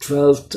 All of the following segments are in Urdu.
12th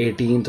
18th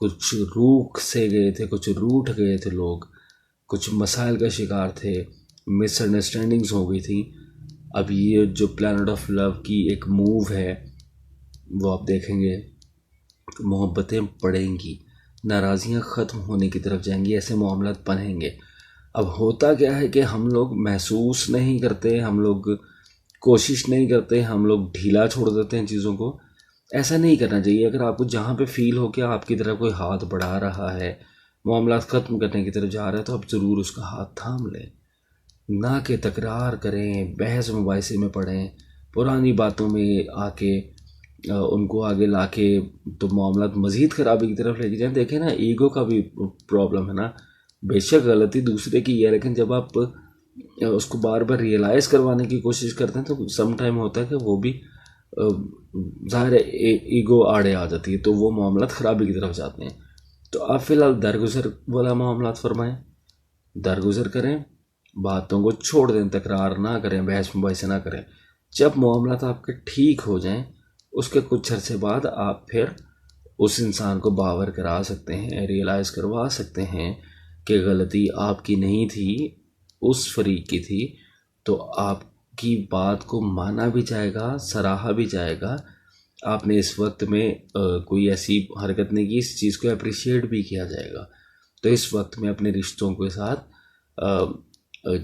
کچھ روک سے گئے تھے، کچھ روٹھ گئے تھے لوگ، کچھ مسائل کا شکار تھے، مس انڈرسٹینڈنگز ہو گئی تھیں. اب یہ جو پلانٹ آف لو کی ایک موو ہے وہ آپ دیکھیں گے، محبتیں بڑھیں گی، ناراضیاں ختم ہونے کی طرف جائیں گی، ایسے معاملات بنیں گے. اب ہوتا کیا ہے کہ ہم لوگ محسوس نہیں کرتے، ہم لوگ کوشش نہیں کرتے، ہم لوگ ڈھیلا چھوڑ دیتے ہیں چیزوں کو. ایسا نہیں کرنا چاہیے. اگر آپ کو جہاں پہ فیل ہو کہ آپ کی طرف کوئی ہاتھ بڑھا رہا ہے، معاملات ختم کرنے کی طرف جا رہا ہے، تو آپ ضرور اس کا ہاتھ تھام لیں، نہ کہ تکرار کریں، بحث مباحثے میں پڑیں، پرانی باتوں میں آ کے ان کو آگے لا کے تو معاملات مزید خرابی کی طرف لے کے جائیں. دیکھیں نا، ایگو کا بھی پرابلم ہے نا. بے شک غلطی دوسرے کی ہے، لیکن جب آپ اس کو بار بار ریئلائز کروانے کی کوشش کرتے ہیں تو سم ٹائم ہوتا ہے کہ وہ بھی ظاہر ایگو آڑے آ جاتی ہے، تو وہ معاملات خرابی کی طرف جاتے ہیں. تو آپ فی الحال درگزر والا معاملات فرمائیں، درگزر کریں، باتوں کو چھوڑ دیں، تکرار نہ کریں، بحث مباحثے نہ کریں. جب معاملات آپ کے ٹھیک ہو جائیں، اس کے کچھ عرصے بعد آپ پھر اس انسان کو باور کرا سکتے ہیں، ریئلائز کروا سکتے ہیں کہ غلطی آپ کی نہیں تھی، اس فریق کی تھی. تو آپ کی بات کو مانا بھی جائے گا، سراہا بھی جائے گا. آپ نے اس وقت میں کوئی ایسی حرکت نہیں کی، اس چیز کو اپریشیٹ بھی کیا جائے گا. تو اس وقت میں اپنے رشتوں کے ساتھ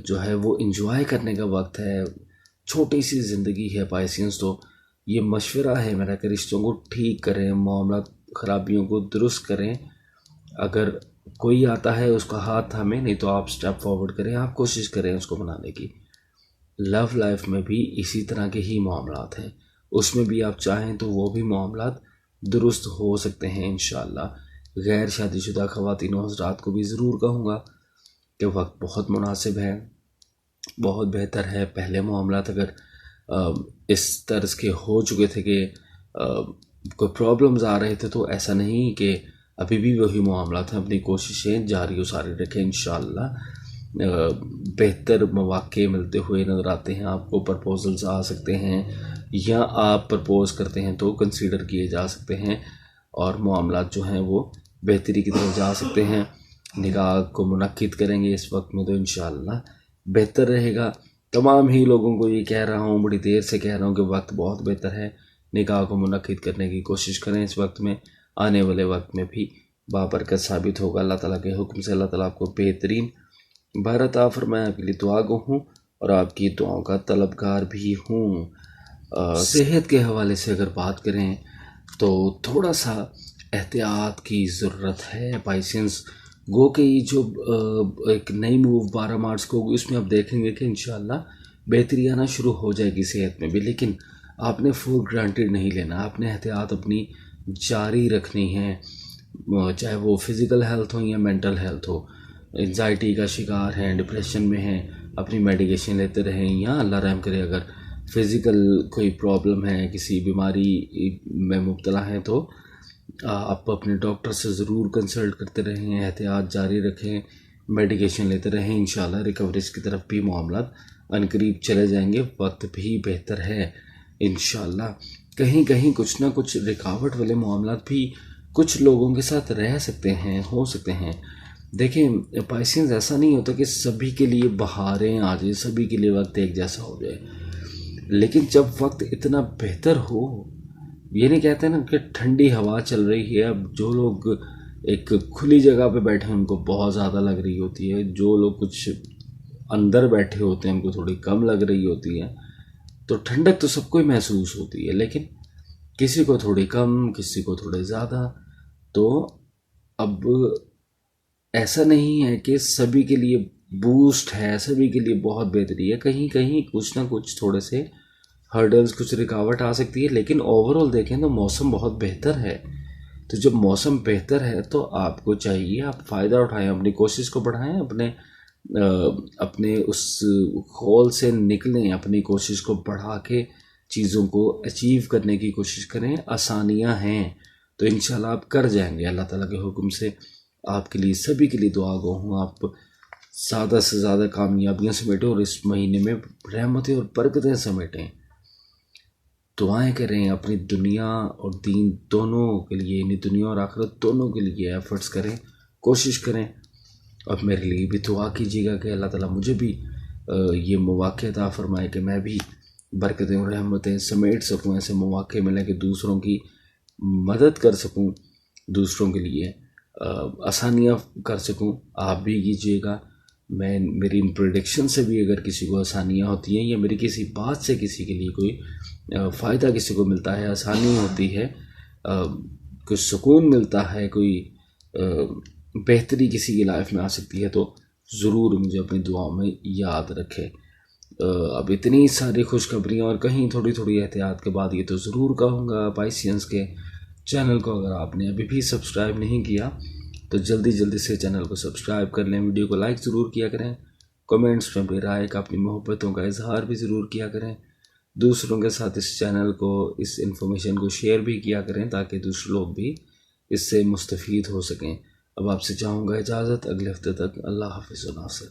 جو ہے وہ انجوائے کرنے کا وقت ہے. چھوٹی سی زندگی ہے پائسینس. تو یہ مشورہ ہے میرا کہ رشتوں کو ٹھیک کریں، معاملات خرابیوں کو درست کریں. اگر کوئی آتا ہے اس کا ہاتھ تھامیں، نہیں تو آپ سٹیپ فارورڈ کریں، آپ کوشش کریں اس کو بنانے کی. لو لائف میں بھی اسی طرح کے ہی معاملات ہیں، اس میں بھی آپ چاہیں تو وہ بھی معاملات درست ہو سکتے ہیں انشاءاللہ. غیر شادی شدہ خواتین و حضرات کو بھی ضرور کہوں گا کہ وقت بہت مناسب ہے، بہت بہتر ہے. پہلے معاملات اگر اس طرز کے ہو چکے تھے کہ کوئی پرابلمز آ رہے تھے، تو ایسا نہیں کہ ابھی بھی وہی معاملات ہیں. اپنی کوششیں جاری و ساری رکھیں، انشاءاللہ بہتر مواقع ملتے ہوئے نظر آتے ہیں. آپ کو پرپوزلز آ سکتے ہیں، یا آپ پرپوز کرتے ہیں تو کنسیڈر کیے جا سکتے ہیں، اور معاملات جو ہیں وہ بہتری کی طرف جا سکتے ہیں. نکاح کو منعقد کریں گے اس وقت میں تو انشاءاللہ بہتر رہے گا. تمام ہی لوگوں کو یہ کہہ رہا ہوں، بڑی دیر سے کہہ رہا ہوں کہ وقت بہت بہتر ہے، نکاح کو منعقد کرنے کی کوشش کریں اس وقت میں. آنے والے وقت میں بھی بابرکت ثابت ہوگا. اللہ تعالیٰ کے حکم سے اللہ تعالیٰ آپ کو بہترین بہر عطا فرمائے. آپ کے لیے دعا گو ہوں اور آپ کی دعاؤں کا طلبگار بھی ہوں. صحت کے حوالے سے اگر بات کریں تو تھوڑا سا احتیاط کی ضرورت ہے پائسنس. گو کہ یہ جو ایک نئی موو 12 مارچ کو ہوگی، اس میں آپ دیکھیں گے کہ انشاءاللہ بہتری آنا شروع ہو جائے گی صحت میں بھی. لیکن آپ نے فور گرانٹیڈ نہیں لینا، آپ نے احتیاط اپنی جاری رکھنی ہے، چاہے وہ فزیکل ہیلتھ ہو یا مینٹل ہیلتھ ہو. انزائٹی کا شکار ہیں، ڈپریشن میں ہیں، اپنی میڈیکیشن لیتے رہیں، یا اللہ رحم کرے اگر فزیکل کوئی پرابلم ہے، کسی بیماری میں مبتلا ہیں، تو آپ اپنے ڈاکٹر سے ضرور کنسلٹ کرتے رہیں، احتیاط جاری رکھیں، میڈیکیشن لیتے رہیں. انشاءاللہ ریکوریز کی طرف بھی معاملات عنقریب چلے جائیں گے. وقت بھی بہتر ہے انشاءاللہ. کہیں کہیں کچھ نہ کچھ رکاوٹ والے معاملات بھی کچھ لوگوں کے ساتھ رہ سکتے ہیں، ہو سکتے ہیں. دیکھیں پائسینز، ایسا نہیں ہوتا کہ سبھی کے لیے بہاریں آ جائیں، سبھی کے لیے وقت ایک جیسا ہو جائے. لیکن جب وقت اتنا بہتر ہو، یہ نہیں کہتے نا کہ ٹھنڈی ہوا چل رہی ہے، اب جو لوگ ایک کھلی جگہ پہ بیٹھے ہیں ان کو بہت زیادہ لگ رہی ہوتی ہے، جو لوگ کچھ اندر بیٹھے ہوتے ہیں ان کو تھوڑی کم لگ رہی ہوتی ہے. تو ٹھنڈک تو سب کو ہی محسوس ہوتی ہے، لیکن کسی کو تھوڑی کم، کسی کو تھوڑے زیادہ. تو اب ایسا نہیں ہے کہ سبھی کے لیے بوسٹ ہے، سبھی کے لیے بہت بہتری ہے. کہیں کہیں کچھ نہ کچھ تھوڑے سے ہرڈلز، کچھ رکاوٹ آ سکتی ہے. لیکن اوور آل دیکھیں تو موسم بہت بہتر ہے. تو جب موسم بہتر ہے تو آپ کو چاہیے آپ فائدہ اٹھائیں، اپنی کوشش کو بڑھائیں، اپنے اس خول سے نکلیں، اپنی کوشش کو بڑھا کے چیزوں کو اچیو کرنے کی کوشش کریں. آسانیاں ہیں تو انشاءاللہ آپ کر جائیں گے اللہ تعالیٰ کے حکم سے. آپ کے لیے، سبھی کے لیے دعا گو ہوں. آپ زیادہ سے زیادہ کامیابیاں سمیٹیں اور اس مہینے میں رحمتیں اور برکتیں سمیٹیں. دعائیں کریں اپنی دنیا اور دین دونوں کے لیے، یعنی دنیا اور آخرت دونوں کے لیے ایفرٹس کریں، کوشش کریں. اور میرے لیے بھی دعا کیجیے گا کہ اللہ تعالیٰ مجھے بھی یہ مواقع عطا فرمائے کہ میں بھی برکتیں اور رحمتیں سمیٹ سکوں، ایسے مواقع ملیں کہ دوسروں کی مدد کر سکوں، دوسروں کے لیے آسانیاں کر سکوں. آپ بھی کیجیے گا. میری ان پریڈکشن سے بھی اگر کسی کو آسانیاں ہوتی ہیں یا میری کسی بات سے کسی کے لیے کوئی فائدہ کسی کو ملتا ہے، آسانی ہوتی ہے، کوئی سکون ملتا ہے، کوئی بہتری کسی کی لائف میں آ سکتی ہے، تو ضرور مجھے اپنی دعاؤں میں یاد رکھے. اب اتنی ساری خوشخبریاں اور کہیں تھوڑی تھوڑی احتیاط کے بعد یہ تو ضرور کہوں گا پائسینس کے چینل کو اگر آپ نے ابھی بھی سبسکرائب نہیں کیا تو جلدی سے چینل کو سبسکرائب کر لیں. ویڈیو کو لائک ضرور کیا کریں، کومنٹس میں اپنی رائے کا، اپنی محبتوں کا اظہار بھی ضرور کیا کریں. دوسروں کے ساتھ اس چینل کو، اس انفارمیشن کو شیئر بھی کیا کریں تاکہ دوسرے لوگ بھی اس سے مستفید ہو سکیں. اب آپ سے چاہوں گا اجازت، اگلے ہفتے تک اللہ حافظ و ناصر.